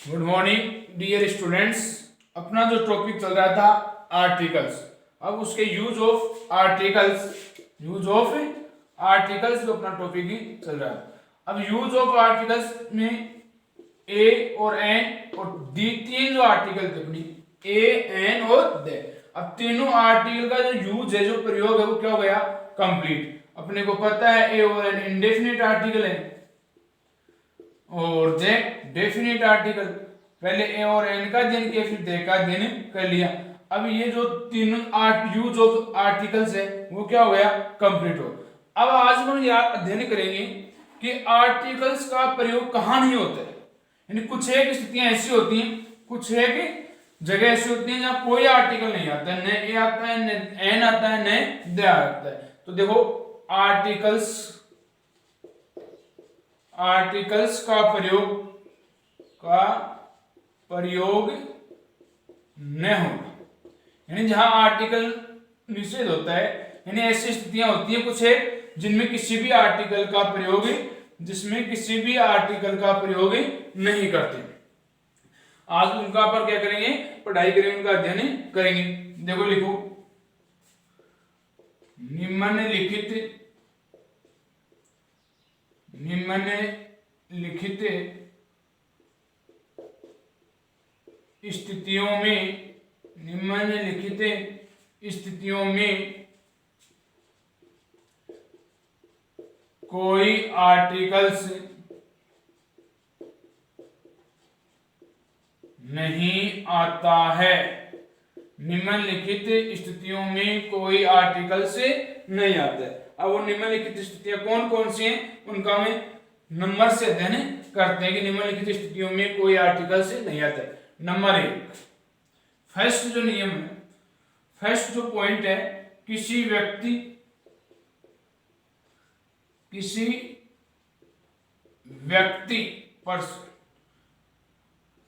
Good morning dear students. अपना जो topic चल रहा था आर्टिकल्स, अब उसके यूज ऑफ आर्टिकल्स जो अपना टॉपिक ही चल रहा है। अब यूज ऑफ आर्टिकल्स में ए और एन और दी, तीन जो आर्टिकल थे अपनी ए एन और दे, अब तीनों आर्टिकल का जो यूज है, जो प्रयोग है, वो क्या हो गया? कंप्लीट। अपने को पता है ए और एन इंडेफिनिट आर्टिकल है और जे डेफिनिट आर्टिकल। पहले ए और एन का दिन किया, फिर दे का दिन कर लिया। अब ये जो तीनों यूज ऑफ आर्टिकल्स है वो क्या हो गया? कंप्लीट हो। अब आज हम अध्ययन करेंगे कि आर्टिकल्स का प्रयोग कहाँ नहीं होता है। यानी कुछ एक स्थितियां ऐसी होती हैं, कुछ एक जगह ऐसी होती है जहां कोई आर्टिकल नहीं आता है, न ए आता है, न एन आता है, न दे आता है। तो देखो आर्टिकल्स का प्रयोग न होना, यानी जहां आर्टिकल निषेध होता है, यानी ऐसी स्थितियां होती हैं कुछ है जिसमें किसी भी आर्टिकल का प्रयोग नहीं करते। आज उनका पर क्या करेंगे? पढ़ाई करेंगे, उनका अध्ययन करेंगे। देखो लिखो, निम्नलिखित स्थितियों में कोई आर्टिकल्स नहीं आता है। निम्नलिखित स्थितियों में कोई आर्टिकल से नहीं आता है। अब वो निम्नलिखित स्थितियां कौन कौन सी हैं, उनका हमें नंबर से अध्ययन करते हैं कि निम्नलिखित स्थितियों में कोई आर्टिकल से नहीं आता है। नंबर 1, फर्स्ट जो नियम है, फर्स्ट जो पॉइंट है, किसी व्यक्ति पर्सन,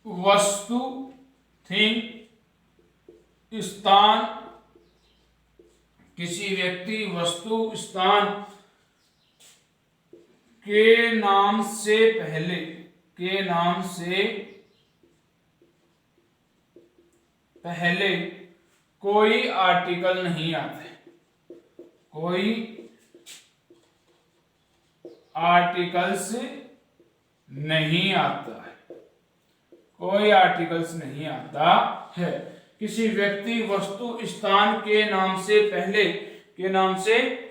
वस्तु, थिंग, स्थान, किसी व्यक्ति, वस्तु, स्थान के नाम से पहले कोई आर्टिकल नहीं आता है। कोई आर्टिकल्स नहीं आता है। किसी व्यक्ति, वस्तु, स्थान के नाम से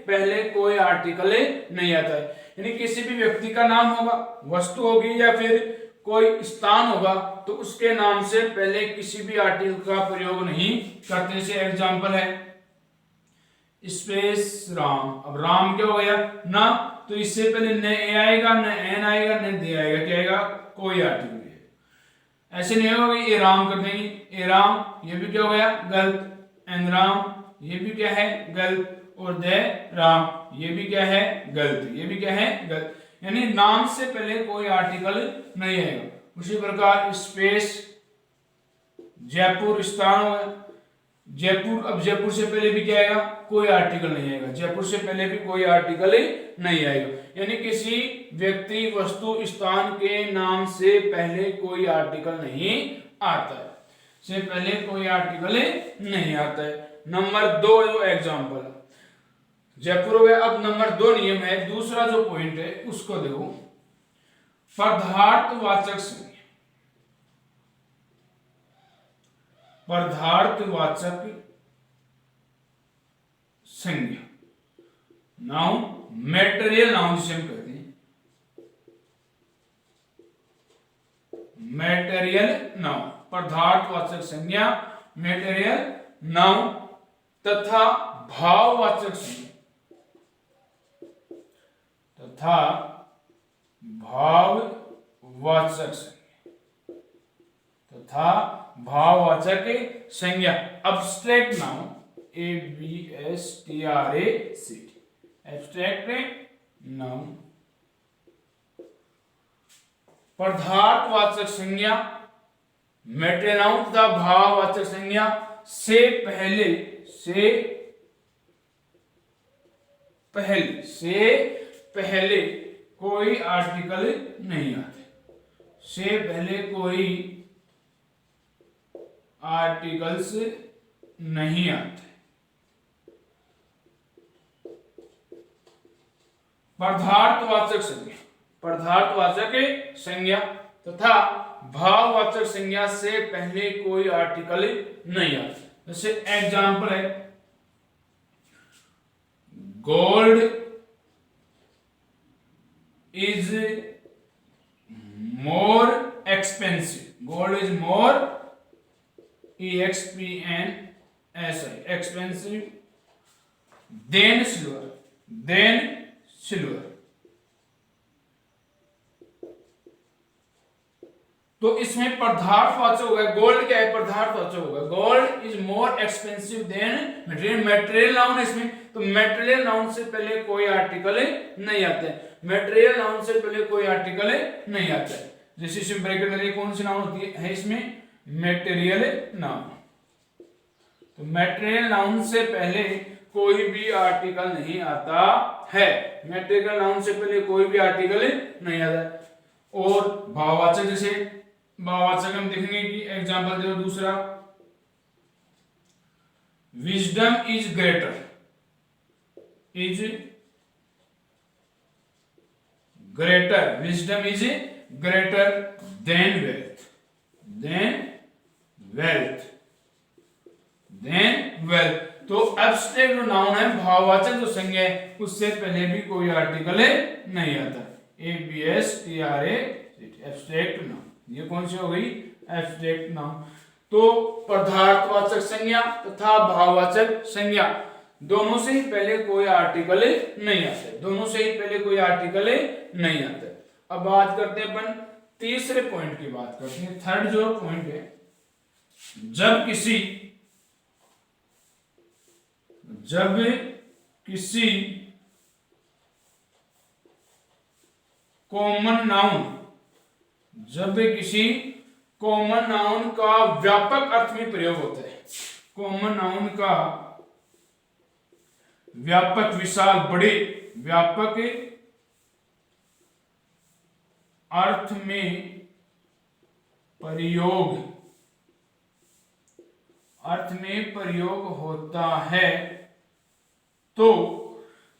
पहले कोई आर्टिकल नहीं आता है। यानी किसी भी व्यक्ति का नाम होगा, वस्तु होगी या फिर कोई स्थान होगा, तो उसके नाम से पहले किसी भी आर्टिकल का प्रयोग नहीं करते। जैसे एग्जांपल है स्पेस राम। अब राम क्या हो गया? ना, तो इससे पहले न ए आएगा, न एन आएगा, न दे आएगा, क्या आएगा? कोई आर्टिकल। ऐसे नहीं होगा कि ए राम कर देंगे, ए राम, ये भी क्या हो गया? गलत। एन राम, ये भी क्या है? गलत। और दे राम, ये भी क्या है? गलत। ये भी क्या है? गलत। यानी नाम से पहले कोई आर्टिकल नहीं आएगा। उसी प्रकार स्पेस, जयपुर स्थान हो गया, जयपुर। अब जयपुर से पहले भी क्या आएगा? कोई आर्टिकल नहीं आएगा। जयपुर से पहले भी कोई आर्टिकल नहीं आएगा। यानी किसी व्यक्ति, वस्तु, स्थान के नाम से पहले कोई आर्टिकल नहीं आता है। से पहले कोई आर्टिकल नहीं आता है। नंबर 2 जो एग्जांपल जयपुर हो गया। अब नंबर 2 नियम है, दूसरा जो पॉइंट है उसको देखो, पदार्थवाचक संज्ञा, नाउन, मेटेरियल नाउन जिसे हम कहते हैं, मेटेरियल नाउन, पदार्थवाचक संज्ञा, मेटेरियल नाउन तथा भाववाचक संज्ञा, भाववाचक संज्ञा, abstract noun, ABSTRACT, abstract noun. पदार्थवाचक संज्ञा, मेटेरियल नाउन तथा भाववाचक संज्ञा से पहले कोई आर्टिकल नहीं आते। से पहले कोई आर्टिकल्स नहीं आते। पदार्थवाचक संज्ञा, पदार्थवाचक संज्ञा तथा भाववाचक संज्ञा से पहले कोई आर्टिकल नहीं आता। जैसे एग्जांपल है, gold is more expensive, gold is more EXPENSIV expensive than silver, than silver. तो इसमें पदार्थवाचक होगा, गोल्ड क्या है, पदार्थवाचक होगा। Gold is more expensive than material, material noun इसमें, तो मटेरियल नाउन से पहले कोई आर्टिकल नहीं आता है, मटेरियल नाउन से पहले कोई आर्टिकल नहीं आता है। जैसे इसमें ब्रैकेट में कौन सी नाउन होती है इसमें, मटेरियल नाउन। तो मटेरियल नाउन से पहले कोई भी आर्टिकल नहीं आता है, मटेरियल नाउन से पहले कोई भी आर्टिकल नहीं आता है। और भाववाचक, जैसे भाववाचक हम देखेंगे कि एग्जांपल देखो दूसरा, wisdom is greater, is greater, wisdom is greater than wealth, than wealth, than wealth. तो एब्स्ट्रैक्ट जो नाउन है, भाववाचक जो संज्ञा है, उससे पहले भी कोई आर्टिकल नहीं आता। ABSTRA एब्स्ट्रैक्ट नाउन, ये कौन सी हो गई, एब्स्ट्रैक्ट नाउन। तो पदार्थवाचक संज्ञा तथा भाववाचक संज्ञा दोनों से ही पहले कोई आर्टिकल नहीं आता, दोनों से ही पहले कोई आर्टिकल नहीं आता। अब बात करते हैं अपन तीसरे पॉइंट की बात करते हैं, थर्ड जो पॉइंट है, जब किसी कॉमन नाउन, जब किसी कॉमन नाउन का व्यापक अर्थ में प्रयोग होता है, कॉमन नाउन का व्यापक, विशाल, बड़े, व्यापक अर्थ में प्रयोग, अर्थ में प्रयोग होता है। तो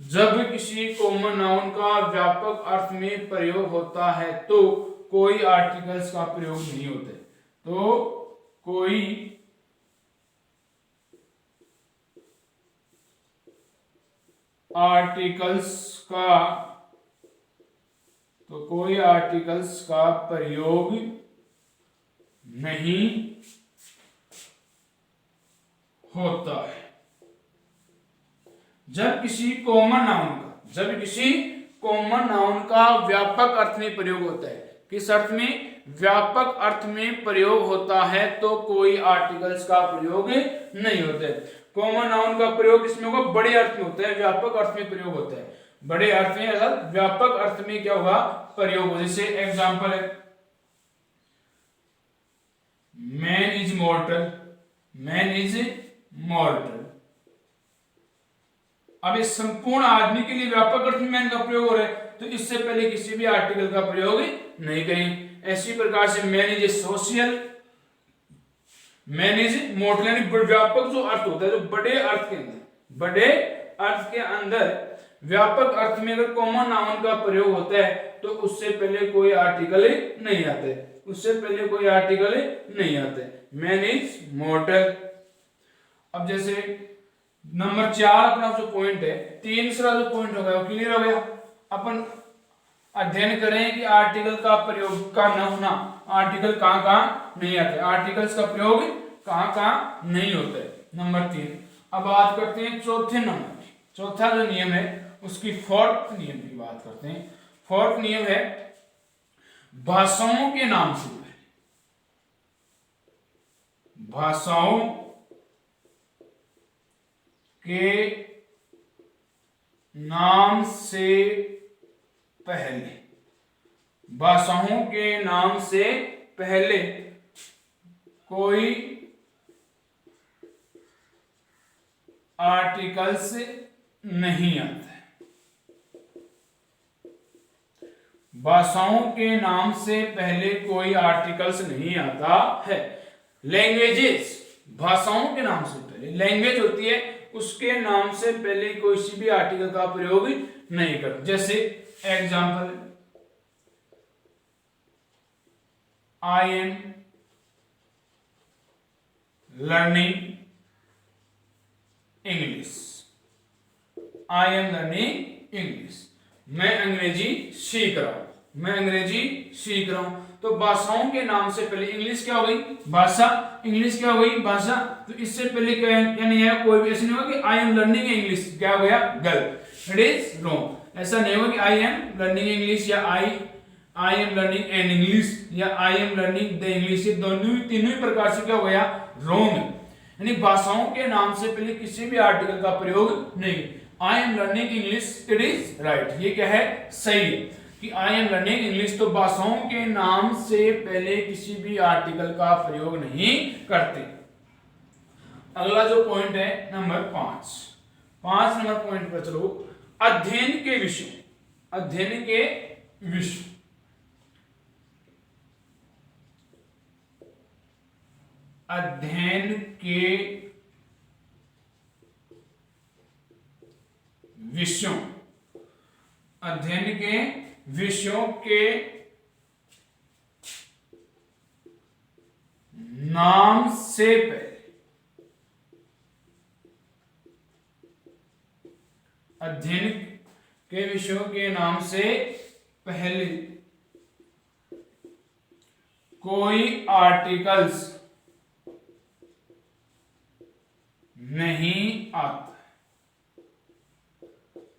जब किसी कॉमन नाउन का व्यापक अर्थ में प्रयोग होता है तो कोई आर्टिकल्स का प्रयोग नहीं होता है, तो कोई आर्टिकल्स का प्रयोग नहीं होता है। जब किसी कॉमन नाउन का व्यापक अर्थ में प्रयोग होता है, किस अर्थ में, व्यापक अर्थ में प्रयोग होता है, तो कोई आर्टिकल्स का प्रयोग नहीं होता है। कॉमन नाउन का प्रयोग इसमें होगा, बड़े अर्थ में होता है, व्यापक अर्थ में प्रयोग होता है, बड़े अर्थ में अर्थात व्यापक अर्थ में क्या होगा, प्रयोग हो। जैसे एग्जांपल है, मैन इज मॉर्टल, मैन इज मॉर्टल। अब इस संपूर्ण आदमी के लिए व्यापक अर्थ में मैन का प्रयोग हो रहा है, तो इससे पहले किसी भी आर्टिकल का प्रयोग नहीं करें। ऐसी प्रकार से man is a social, man is मॉर्टल, यानी व्यापक जो अर्थ होता है, जो बड़े अर्थ के अंदर, बड़े अर्थ के अंदर व्यापक अर्थ में अगर कॉमन नाउन का प्रयोग होता है तो उससे पहले कोई आर्टिकल नहीं आते, उससे पहले कोई आर्टिकल नहीं आते। Man is मॉर्टल। अब जैसे नंबर 4 अपना जो पॉइंट है, तीसरा जो पॉइंट हो गया वो क्लियर हो गया। अपन अध्ययन करें कि आर्टिकल का प्रयोग का न होना, आर्टिकल कहां कहां नहीं आते, आर्टिकल्स का प्रयोग कहां कहां नहीं होता है, नंबर 3। अब बात करते हैं चौथे नंबर की, चौथा जो नियम है उसकी फोर्थ नियम की बात करते हैं। फोर्थ नियम है, भाषाओं के नाम से पहले, भाषाओं के नाम से पहले, भाषाओं के नाम से पहले कोई आर्टिकल्स नहीं आता है। भाषाओं के नाम से पहले कोई आर्टिकल्स नहीं आता है। लैंग्वेजेस, भाषाओं के नाम से पहले, लैंग्वेज होती है उसके नाम से पहले कोई भी आर्टिकल का प्रयोग नहीं कर। जैसे example, I am learning English, I am learning English, मैं अंग्रेजी सीख रहा हूं, मैं अंग्रेजी सीख रहा हूं। तो भाषाओं के नाम से पहले इंग्लिश क्या हो गई, भाषा, इंग्लिश क्या हो गई, भाषा। तो इससे पहले क्या नहीं है, कोई भी ऐसे नहीं होगा कि आई एम लर्निंग इंग्लिश, क्या हो गया, गलत, इट इज रॉन्ग। ऐसा नहीं होगा कि आई एम लर्निंग इंग्लिश या I am learning an English या I am learning the English, ये दोनों तीनों ही प्रकार से क्या हो गया, रॉन्ग। यानी भाषाओं के नाम से पहले किसी भी आर्टिकल का प्रयोग नहीं। आई am learning English, it is right, ये क्या है, सही है कि आई एम लर्निंग इंग्लिश। तो भाषाओं के नाम से पहले किसी भी आर्टिकल का प्रयोग नहीं करते। अगला जो पॉइंट है नंबर 5 नंबर पॉइंट पर चलो, अध्ययन के विषय, अध्ययन के विषय, अध्ययन के विषयों, अध्ययन के विषयों के नाम से पहले, अध्ययन के विषयों के नाम से पहले कोई आर्टिकल्स नहीं आता,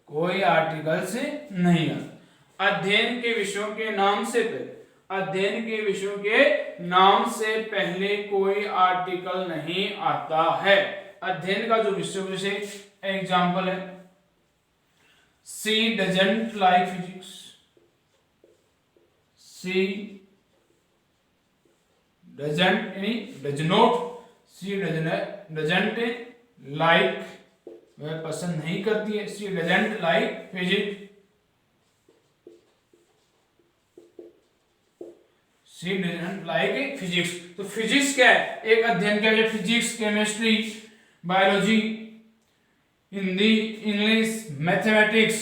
कोई आर्टिकल्स नहीं आता। अध्ययन के विषयों के नाम से पहले, अध्ययन के विषयों के नाम से पहले कोई आर्टिकल नहीं आता है। अध्ययन का जो विषय, एग्जाम्पल है, she doesn't like physics, she doesn't यानी does not, she doesn't like, वह पसंद नहीं करती है, she doesn't like physics, she doesn't like physics. तो फिजिक्स क्या है, एक अध्ययन क्या है, physics, chemistry, biology, Hindi, English, mathematics,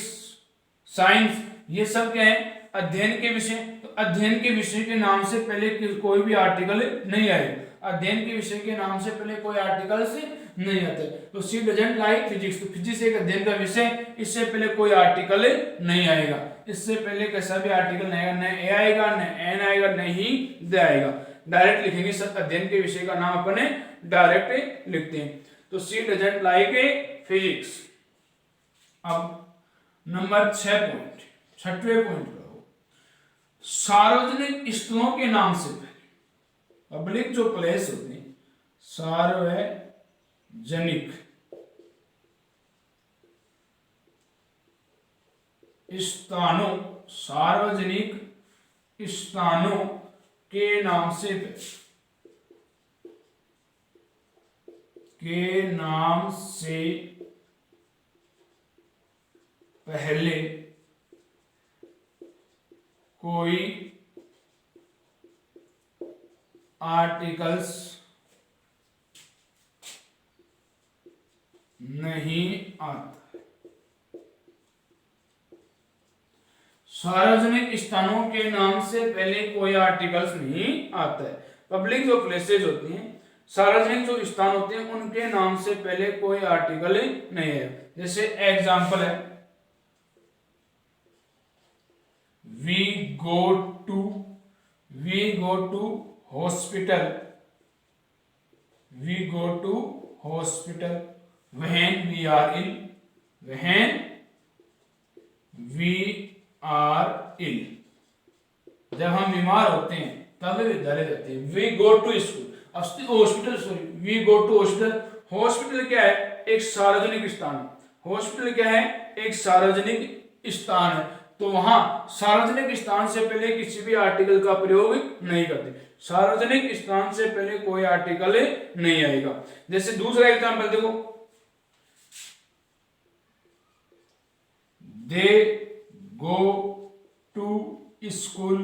science, ये सब क्या है, अध्ययन के विषय। तो अध्ययन के विषय के नाम से पहले कोई भी आर्टिकल नहीं आएगा, अध्ययन के विषय के नाम से पहले कोई आर्टिकल से नहीं आते। तो सी डजंट लाइक फिजिक्स, तो फिजिक्स एक अध्ययन का विषय, इससे पहले कोई आर्टिकल नहीं आएगा, इससे पहले कैसा भी आर्टिकल नहीं आएगा, न ए आएगा, न एन आएगा, न ही द आएगा, डायरेक्ट लिखेंगे। सब अध्ययन के विषय का नाम अपने डायरेक्ट लिखते हैं। तो सी डजंट लाइक फिजिक्स। अब नंबर 6 पॉइंट, 6वें पॉइंट पर हो, सार्वजनिक स्थलों के नाम से पहले, पब्लिक जो प्लेस होते हैं, सार्वजनिक स्थानों, सार्वजनिक स्थानों के नाम से पहले कोई आर्टिकल्स नहीं आता। सार्वजनिक स्थानों के नाम से पहले कोई आर्टिकल्स नहीं आता है। पब्लिक जो प्लेसेज होती हैं, सार्वजनिक जो स्थान होते हैं, उनके नाम से पहले कोई आर्टिकल नहीं है। जैसे एग्जांपल है, we go to hospital, we go to hospital when we are ill, when we are ill, जब हम बीमार होते हैं तब विद्यालय जाते हैं। We go to school, hospital, sorry, we go to hospital. Hospital क्या है, एक सार्वजनिक स्थान है। हॉस्पिटल क्या है, एक सार्वजनिक स्थान है। तो वहां सार्वजनिक स्थान से पहले किसी भी आर्टिकल का प्रयोग नहीं करते। सार्वजनिक स्थान से पहले कोई आर्टिकल नहीं आएगा। जैसे दूसरा एग्जांपल देखो, they go to school,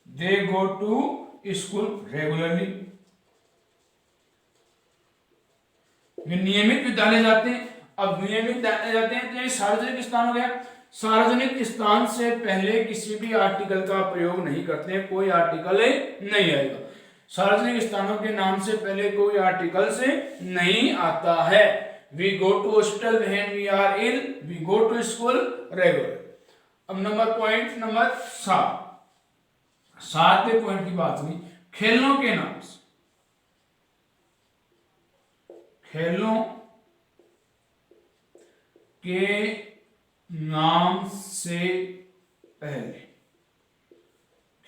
they go to school regularly, वे नियमित विद्यालय जाते हैं। अब नियमित विद्यालय जाते हैं तो ये सार्वजनिक स्थान हो गया। सार्वजनिक स्थान से पहले किसी भी आर्टिकल का प्रयोग नहीं करते हैं, कोई आर्टिकल नहीं आएगा। सार्वजनिक स्थानों के नाम से पहले कोई आर्टिकल से नहीं आता है। We go to hospital when we are ill, we go to school regular. अब पॉइंट नंबर 7वें पॉइंट की बात हुई खेलों के नाम से। खेलों के नाम से पहले,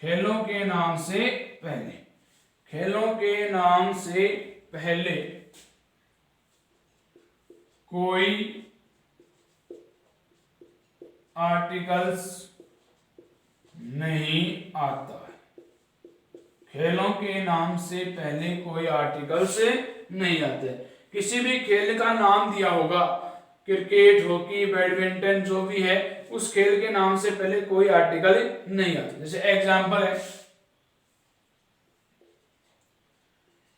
खेलों के नाम से पहले, खेलों के नाम से पहले कोई आर्टिकल्स नहीं आता है। खेलों के नाम से पहले कोई आर्टिकल्स नहीं आते। किसी भी खेल का नाम दिया होगा, क्रिकेट, हॉकी, बैडमिंटन, जो भी है, उस खेल के नाम से पहले कोई आर्टिकल नहीं आता। जैसे एग्जांपल है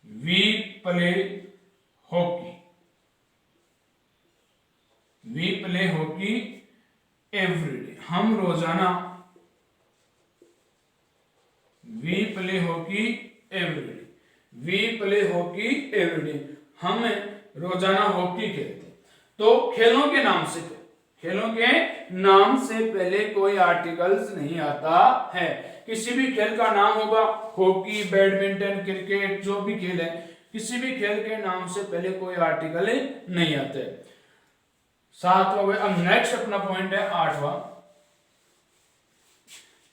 we play hockey, we play hockey everyday, हम रोजाना, we play hockey everyday, we play hockey everyday, हम रोजाना हॉकी खेलते। तो खेलों के नाम से, खेलों के नाम से पहले कोई आर्टिकल्स नहीं आता है। किसी भी खेल का नाम होगा, हॉकी, बैडमिंटन, क्रिकेट, जो भी खेल है, किसी भी खेल के नाम से पहले कोई आर्टिकल नहीं आते। 7वां। अब नेक्स्ट अपना पॉइंट है 8वां।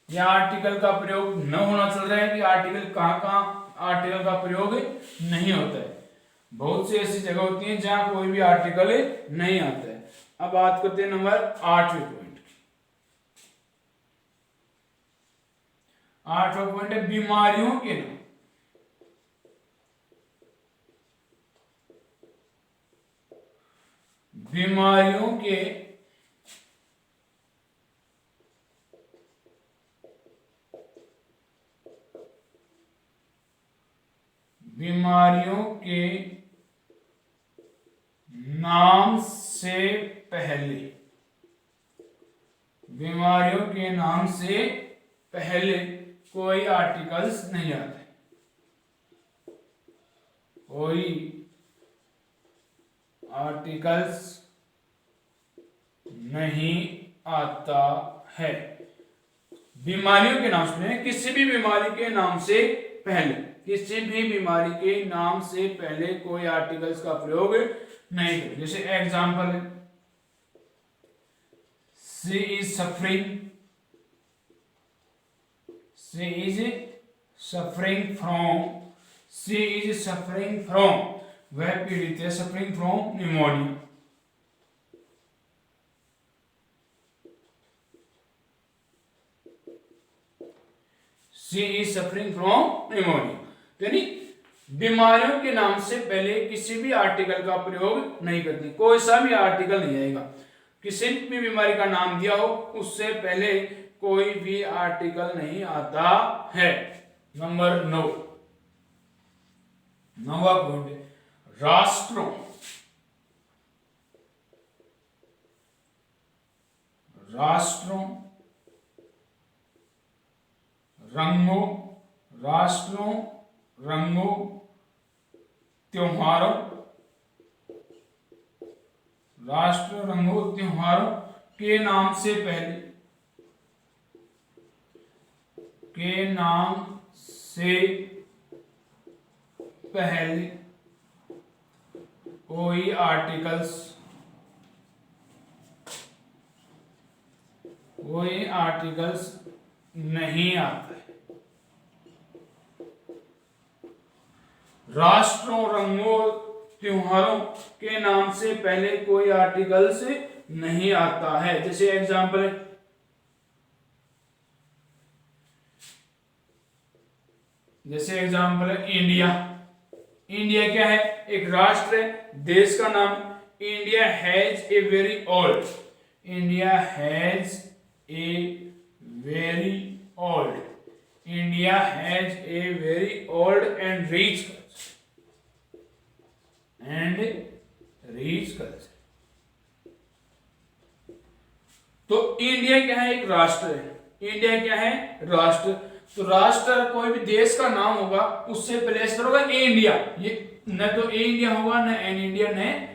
यह आर्टिकल का प्रयोग न होना चल रहा है कि आर्टिकल कहां आर्टिकल का प्रयोग नहीं होता है। बहुत सी ऐसी जगह होती हैं जहां कोई भी आर्टिकल नहीं आता है। अब बात करते हैं नंबर 8वें पॉइंट की। 8वां पॉइंट है बीमारियों के नाम। बीमारियों के नाम से पहले, बीमारियों के नाम से पहले कोई आर्टिकल्स नहीं आते, कोई आर्टिकल्स नहीं आता है। बीमारियों के नाम से, किसी भी बीमारी के नाम से पहले, किसी भी बीमारी के नाम से पहले कोई आर्टिकल्स का प्रयोग नहीं करें। जैसे एग्जांपल है she is suffering, she is suffering from, she is suffering from, वह पीड़ित है, suffering from pneumonia. She is suffering from pneumonia. यानी बीमारियों के नाम से पहले किसी भी आर्टिकल का प्रयोग नहीं करते, कोई सा भी आर्टिकल नहीं आएगा। किसी भी बीमारी का नाम दिया हो उससे पहले कोई भी आर्टिकल नहीं आता है। नंबर 9, 9वां पॉइंट है राष्ट्रों, राष्ट्रों, रंगों, राष्ट्रों, रंगों, त्योहारों, राष्ट्र, रंगों, त्योहारों के नाम से पहले, के नाम से पहले कोई आर्टिकल्स, कोई आर्टिकल्स नहीं आता है। राष्ट्रों, रंगों, त्योहारों के नाम से पहले कोई आर्टिकल्स नहीं आता है। जैसे एग्जांपल है इंडिया। इंडिया क्या है? एक राष्ट्र है, देश का नाम। India has a very old, India has a very old, India has a very old and rich rich culture. तो इंडिया क्या है, एक राष्ट्र है। इंडिया क्या है, राष्ट्र। तो राष्ट्र कोई भी देश का नाम होगा उससे पहले ऐसा होगा ए इंडिया, ये न तो ए इंडिया होगा, न एन इंडिया, न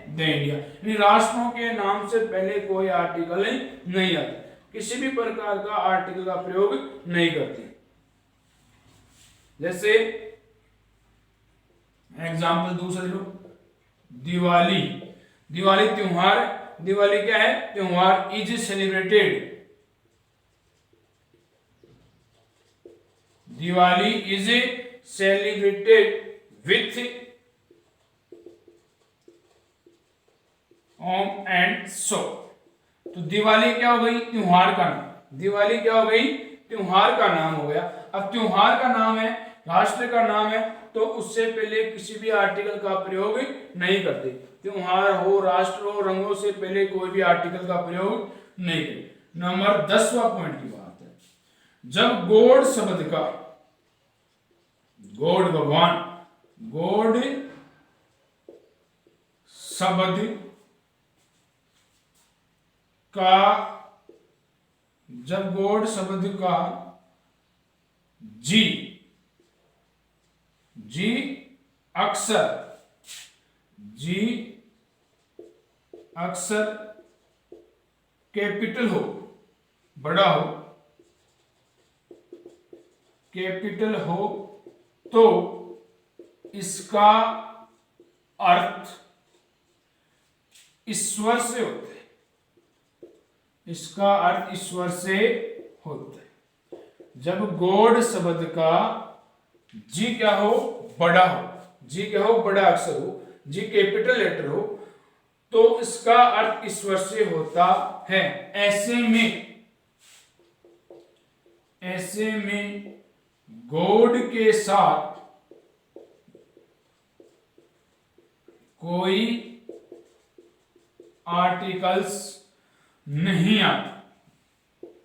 द इंडिया, यानी राष्ट्रों के नाम से पहले कोई आर्टिकल नहीं आता, किसी भी प्रकार का आर्टिकल का प्रयोग नहीं करते। जैसे एग्जाम्पल दूसरा लो, दिवाली। दिवाली त्योहार, दिवाली क्या है, त्योहार। Is celebrated, Diwali is celebrated with home and so. तो दिवाली क्या हो गई, त्योहार का नाम। दिवाली क्या हो गई, त्योहार का नाम हो गया। अब त्योहार का नाम है, राष्ट्र का नाम है, तो उससे पहले किसी भी आर्टिकल का प्रयोग नहीं करते। त्योहार हो, राष्ट्र हो, रंगों से पहले कोई भी आर्टिकल का प्रयोग नहीं करते। नंबर 10वां पॉइंट की बात है, जब गॉड शब्द का, गॉड भगवान, गॉड शब्द का, जब गॉड शब्द का जी, जी अक्सर, जी अक्सर कैपिटल हो, बड़ा हो, कैपिटल हो, तो इसका अर्थ ईश्वर से होता है, इसका अर्थ ईश्वर से होता है। जब गॉड शब्द का जी क्या हो, बड़ा हो, जी क्या हो, बड़ा अक्षर हो, जी कैपिटल लेटर हो, तो इसका अर्थ ईश्वर से होता है। ऐसे में गॉड के साथ कोई आर्टिकल्स नहीं आता,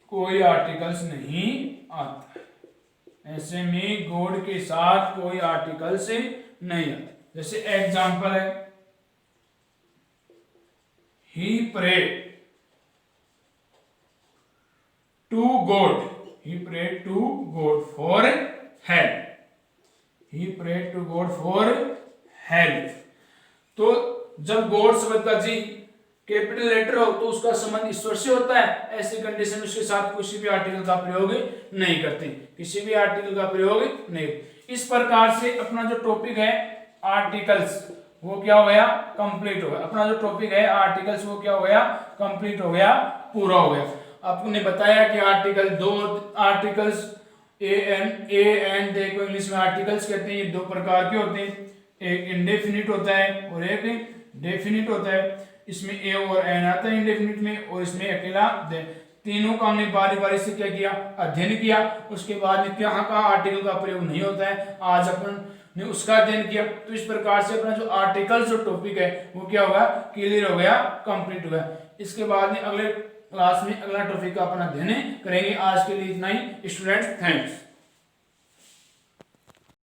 कोई आर्टिकल्स नहीं आता। ऐसे में गॉड के साथ कोई आर्टिकल्स नहीं आता। जैसे एग्जांपल है, he prayed to God, he prayed to God for help, he prayed to God for help। तो जब गॉड शब्द का जी कैपिटल लेटर हो तो उसका संबंध ईश्वर से होता है। ऐसी कंडीशन में उसके साथ किसी भी आर्टिकल का प्रयोग नहीं करते, किसी भी आर्टिकल का प्रयोग नहीं। इस प्रकार से अपना जो टॉपिक है आर्टिकल्स वो क्या हो गया, कंप्लीट हो गया। अपना जो टॉपिक है आर्टिकल्स वो क्या हो गया, कंप्लीट हो गया, पूरा हो गया। आपने बताया कि आर्टिकल, दो आर्टिकल्स ए एन देखो इंग्लिश में आर्टिकल्स कहते हैं, ये दो प्रकार के होते हैं, एक इंडेफिनिट होता है और एक डेफिनिट होता है। इसमें ए और एन आता है इंडेफिनिट में, और इसमें अकेला दे। तीनों का हमने बारी बारी से क्या किया, अध्ययन किया। उसके बाद में कहाँ कहाँ आर्टिकल का प्रयोग नहीं होता है, आज अपन ने उसका अध्ययन किया। तो इस प्रकार से अपना जो आर्टिकल्स जो टॉपिक है वो क्या होगा, क्लियर हो गया, कंप्लीट हो गया। इसके बाद में अगले क्लास में अगला टॉपिक का अपना अध्ययन करेंगे। आज के लिए इतना ही स्टूडेंट्स, थैंक्स।